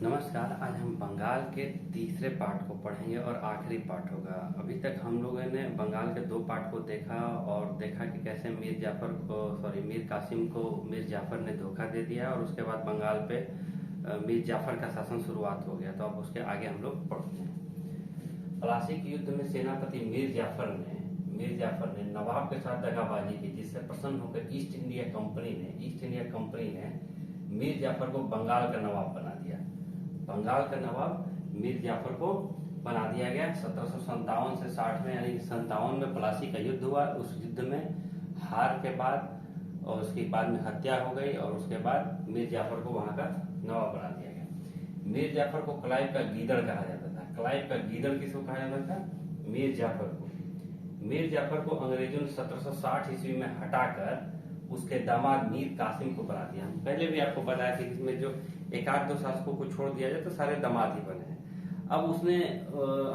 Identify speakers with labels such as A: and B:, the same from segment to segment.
A: नमस्कार। आज हम बंगाल के तीसरे पार्ट को पढ़ेंगे और आखिरी पार्ट होगा। अभी तक हम लोगों ने बंगाल के दो पार्ट को देखा और देखा कि कैसे मीर कासिम को मीर जाफर ने धोखा दे दिया और उसके बाद बंगाल पे मीर जाफर का शासन शुरुआत हो गया। तो अब उसके आगे हम लोग पढ़ते हैं। प्लासी के युद्ध में सेनापति मीर जाफर ने नवाब के साथ दगाबाजी की, जिससे प्रसन्न होकर ईस्ट इंडिया कंपनी ने मीर जाफर को बंगाल का नवाब बना दिया। बंगाल का नवाब मीर जाफर को बना दिया गया। 1757 से 60 में यानी 57 में प्लासी का युद्ध हुआ। उस युद्ध में हार के बाद और उसके बाद में हत्या हो गई और उसके बाद मीर जाफर को वहां का नवाब बना दिया गया। मीर जाफर को क्लाइव का गीदड़ कहा जाता था। क्लाइव का गीदड़ किसको कहा जाता था? मीर जाफर को। मीर जाफर को अंग्रेजों ने 1760 ईस्वी में हटाकर उसके दामाद मीर कासिम को बना दिया। पहले भी आपको बताया कि इसमें जो एक आध दो शासकों को छोड़ दिया जाए तो सारे दामाद ही बने हैं। अब उसने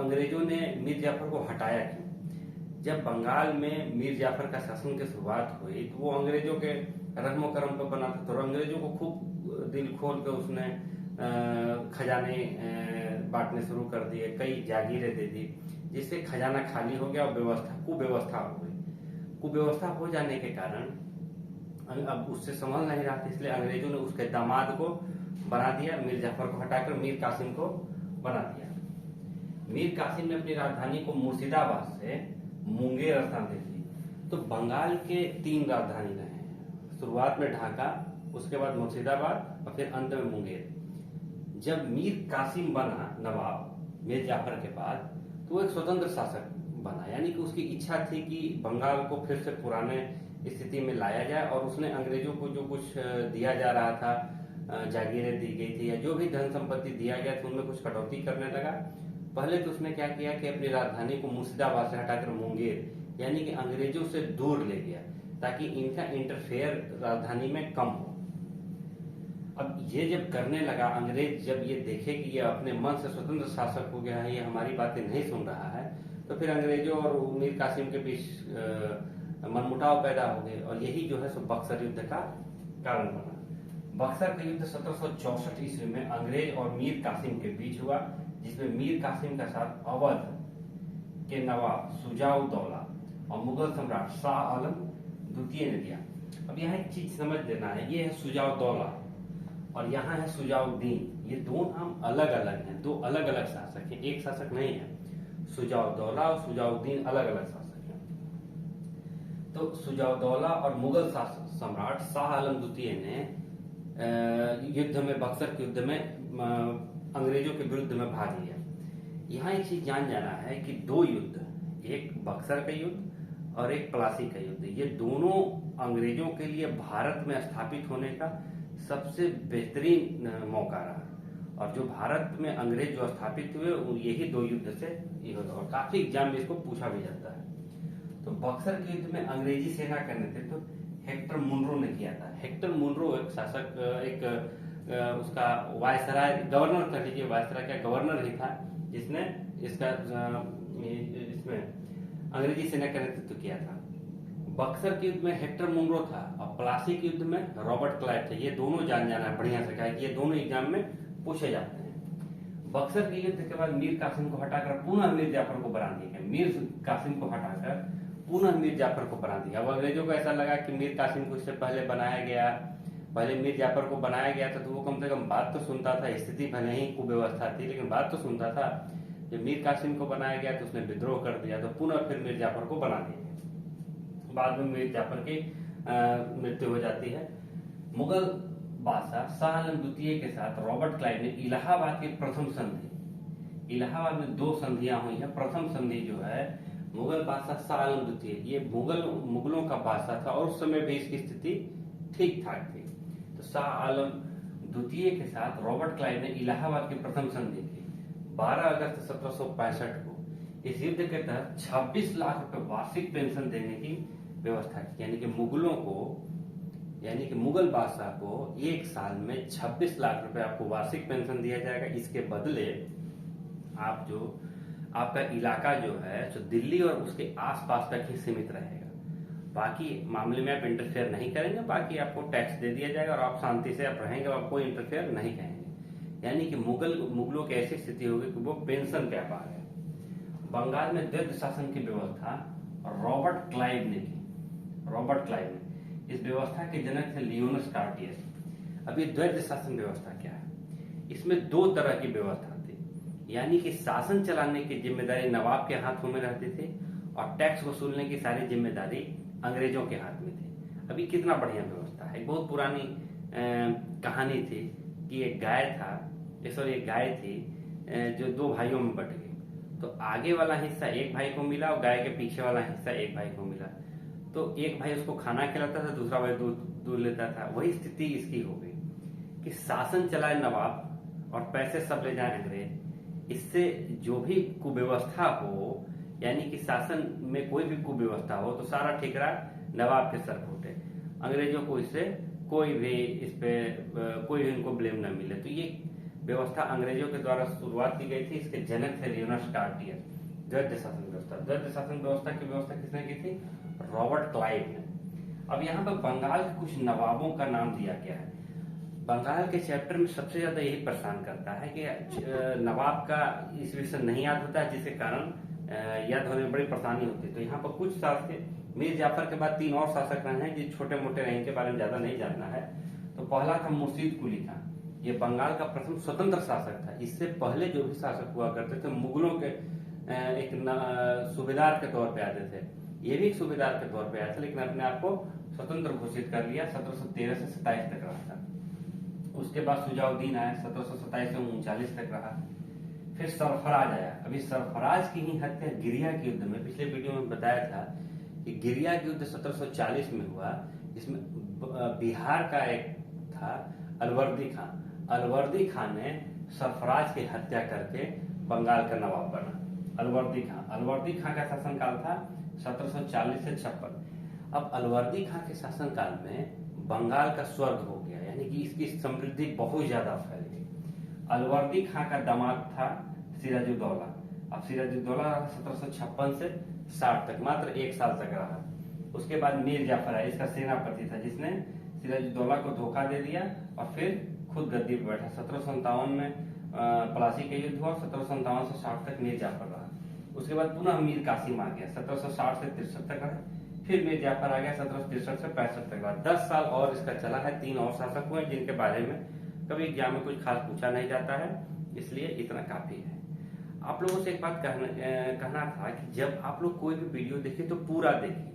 A: अंग्रेजों ने मीर जाफर को हटाया क्यों? जब बंगाल में मीर जाफर का शासन की शुरुआत हुई तो वो अंग्रेजों के रस्म कर्म पर बना था। तो अंग्रेजों को खूब दिल खोल के उसने खजाने बांटने शुरू कर दिए, कई जागीरें दे दी, जिससे खजाना खाली हो गया और कुव्यवस्था हो गई। कुव्यवस्था हो जाने के कारण अब उससे संभल नहीं रहा था, इसलिए अंग्रेजों ने उसके दामाद को बना दिया। मीर जाफर को हटाकर मीर कासिम को बना दिया। मीर कासिम ने अपनी राजधानी को मुर्शिदाबाद से मुंगेर स्थान दे दी। तो बंगाल के 3 राजधानी रहे, शुरुआत में ढाका, उसके बाद मुर्शिदाबाद और फिर अंत में मुंगेर। जब मीर कासिम बना नवाब मीर जाफर के बाद तो वो एक स्वतंत्र शासक बना, यानी कि उसकी इच्छा थी कि बंगाल को फिर से पुराने स्थिति में लाया जाए। और उसने अंग्रेजों को जो कुछ दिया जा रहा था, जागीरें दी गई थी या जो भी धन संपत्ति दिया गया था, उनमें कुछ कटौती करने लगा। पहले तो उसने क्या किया कि अपनी राजधानी को मुर्शिदाबाद से हटाकर मुंगेर यानी कि अंग्रेजों से दूर ले गया, ताकि इनका इंटरफेयर राजधानी में कम हो। अब ये जब करने लगा, अंग्रेज जब ये देखे कि ये अपने मन से स्वतंत्र शासक हो गया है, ये हमारी बातें नहीं सुन रहा है, तो फिर अंग्रेजों और मीर कासिम के बीच मनमुटाव पैदा हो गए और यही जो है सो बक्सर युद्ध का कारण बना। बक्सर का युद्ध 1764 ईस्वी में अंग्रेज और मीर कासिम के बीच हुआ, जिसमें मीर कासिम का साथ अवध के नवाब सुजाउद्दौला और मुगल सम्राट शाह आलम द्वितीय ने दिया। अब यहाँ एक चीज समझ लेना है, ये है सुजाउद्दौला और यहाँ है सुजाउद्दीन। ये दो नाम अलग अलग हैं, दो अलग अलग शासक हैं, एक शासक नहीं है। सुजाउद्दौला और सुजाउद्दीन अलग अलग शासक हैं। तो सुजाउद्दौला और मुगल सम्राट शाह आलम द्वितीय ने युद्ध में, बक्सर के युद्ध में अंग्रेजों के विरुद्ध में भाग लिया। यहाँ एक चीज जान जाना है कि 2 युद्ध, एक बक्सर का युद्ध और एक प्लासी का युद्ध, ये दोनों अंग्रेजों के लिए भारत में स्थापित होने का सबसे बेहतरीन मौका रहा। और जो भारत में अंग्रेज जो स्थापित हुए यही 2 युद्ध से ये होता, और काफी एग्जाम में इसको पूछा भी जाता है। तो बक्सर के युद्ध में अंग्रेजी सेना का नेतृत्व हेक्टर मुनरो ने किया था। हेक्टर मुनरो एक शासक, उसका वायसराय, गवर्नर कह लीजिए, वायसराय का गवर्नर ही था, जिसने इसमें अंग्रेजी सेना का नेतृत्व किया था। बक्सर के युद्ध में हेक्टर मुनरो था और प्लासी के युद्ध में रॉबर्ट क्लाइव थे। ये दोनों जान जाना है बढ़िया से, कहा कि ये दोनों एग्जाम में पूछे जाते हैं। बक्सर के युद्ध के बाद मीर कासिम को हटाकर पुनः मीर जाफर को बना दिया गया। मीर कासिम को हटाकर पुनः मीर जाफर को बना दिया। अब अंग्रेजों को ऐसा लगा कि मीर कासिम को इससे पहले मीर जाफर को बनाया गया था, तो वो कम से कम बात तो सुनता था। स्थिति भले ही कुव्यवस्था थी, लेकिन बात तो सुनता था। जब मीर कासिम को बनाया गया तो उसने विद्रोह कर दिया, तो पुनः फिर मीर जाफर को बना दिया। बाद में मीर जाफर की मृत्यु हो जाती है। मुगल बादशाह शाह आलम द्वितीय के साथ रॉबर्ट क्लाइव ने इलाहाबाद की प्रथम संधि, इलाहाबाद में 2 संधियां हुई है। प्रथम संधि जो है मुगल बादशाह शाह आलम द्वितीय, ये मुगलों का बादशाह था और उस समय भी इसकी स्थिति ठीक ठाक थी। तो शाह आलम द्वितीय के साथ रॉबर्ट क्लाइव ने इलाहाबाद की प्रथम संधि की 12 अगस्त 1765 को। इस युद्ध के तहत 26 लाख रुपए वार्षिक पेंशन देने की व्यवस्था की, यानी कि मुगल बादशाह को 1 साल में 26 लाख रुपए आपको वार्षिक पेंशन दिया जाएगा। इसके बदले आपका इलाका जो है तो दिल्ली और उसके आसपास तक ही सीमित रहेगा। बाकी मामले में आप इंटरफेयर नहीं करेंगे, बाकी आपको टैक्स दे दिया जाएगा और आप शांति से आप रहेंगे, आप कोई इंटरफेयर नहीं करेंगे। यानी कि मुगलों की ऐसी स्थिति होगी कि वो पेंशन पे आ पा गए। बंगाल में द्वैध शासन की व्यवस्था रॉबर्ट क्लाइव ने की। रॉबर्ट क्लाइव ने इस व्यवस्था के जनक थे लियोनस कार्टियस। अब ये द्वैध शासन व्यवस्था क्या है? इसमें दो तरह की व्यवस्था थी, यानी कि शासन चलाने की जिम्मेदारी नवाब के हाथों में रहती थी और टैक्स वसूलने की सारी जिम्मेदारी अंग्रेजों के हाथ में थी। अभी कितना बढ़िया व्यवस्था है। एक बहुत पुरानी कहानी थी कि एक गाय थी जो दो भाइयों में बट गई। तो आगे वाला हिस्सा एक भाई को मिला और गाय के पीछे वाला हिस्सा एक भाई को मिला। तो एक भाई उसको खाना खिलाता था, दूसरा भाई दूध लेता था। वही स्थिति इसकी हो गई कि शासन चलाए नवाब और पैसे सब ले जाए अंग्रेज। इससे जो भी कुव्यवस्था हो, यानी कि शासन में कोई भी कुव्यवस्था हो, तो सारा ठिकरा नवाब के सर फूटे। अंग्रेजों को इससे कोई भी इनको ब्लेम न मिले। तो ये व्यवस्था अंग्रेजों के द्वारा शुरुआत की गई थी। इसके जनक थे लियोनस कार्टियर। द्वैध शासन व्यवस्था, द्वैध शासन व्यवस्था की व्यवस्था किसने की थी? रॉबर्ट क्लाइव ने। अब यहाँ पर बंगाल के कुछ नवाबों का नाम दिया गया है। बंगाल के चैप्टर में सबसे ज्यादा यही परेशान करता है कि नवाब का इस विषय नहीं याद होता है, जिसके कारण याद होने में बड़ी परेशानी होती है। तो यहाँ पर कुछ शासक, मीर जाफर के बाद 3 और शासक रहे हैं जो छोटे मोटे रहे, इनके बारे में ज्यादा नहीं जानना है। तो पहला था मुर्शीद कुली खान। ये बंगाल का प्रथम स्वतंत्र शासक था। इससे पहले जो भी शासक हुआ करते थे मुगलों के एक सूबेदार के तौर पे आते थे। ये भी एक सूबेदार के तौर पे आया था, लेकिन अपने आप को स्वतंत्र घोषित कर लिया। 1713 से 27 तक रहा था। उसके बाद सुजाउद्दीन आया, 1727 से 39 तक रहा। फिर सरफराज आया। अभी सरफराज की ही हत्या गिरिया के युद्ध में, पिछले वीडियो में बताया था कि गिरिया के युद्ध 1740 में हुआ। इसमें बिहार का एक था अलवर्दी खान। अलवर्दी खान ने सरफराज की हत्या करके बंगाल का नवाब बना। अलवर्दी खान का शासनकाल था 1740 से 56। अब अलवर्दी खान के शासनकाल में बंगाल का स्वर्ग हो गया, यानी कि इसकी समृद्धि बहुत ज्यादा फैल गई। अलवर्दी खान का दामाद था सिराजुद्दौला। अब सिराजुद्दौला 1756 से 60 तक, मात्र 1 साल तक रहा। उसके बाद मीर जाफर आया, इसका सेनापति था, जिसने सिराजुद्दौला को धोखा दे दिया और फिर खुद गद्दी पर बैठा। 1757 में पलासी का युद्ध हुआ। 1757 से 60 तक मीर जाफर रहा। उसके बाद पुनः मीर कासिम आ गया, 1760 से 63 तक रहा। फिर मीर जाफर आ गया, 1763 से 65 तक रहा। 10 साल और इसका चला है। 3 और शासक हुए जिनके बारे में कभी एग्जाम में कुछ खास पूछा नहीं जाता है, इसलिए इतना काफी है। आप लोगों से एक बात कहना था कि जब आप लोग कोई भी वीडियो देखिए तो पूरा देखिए।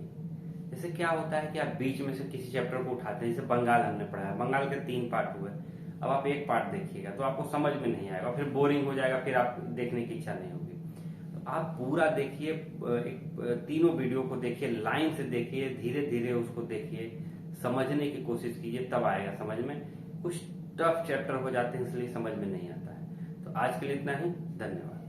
A: जैसे क्या होता है कि आप बीच में से किसी चैप्टर को उठाते हैं, जैसे बंगाल हमने पढ़ा है, बंगाल के 3 पार्ट हुए। अब आप एक पार्ट देखिएगा तो आपको समझ में नहीं आएगा, फिर बोरिंग हो जाएगा, फिर आप देखने की इच्छा नहीं होगी। तो आप पूरा देखिए, तीनों वीडियो को देखिए, लाइन से देखिए, धीरे धीरे उसको देखिए, समझने की कोशिश कीजिए, तब आएगा समझ में। कुछ टफ चैप्टर हो जाते हैं इसलिए समझ में नहीं आता है। तो आज के लिए इतना ही, धन्यवाद।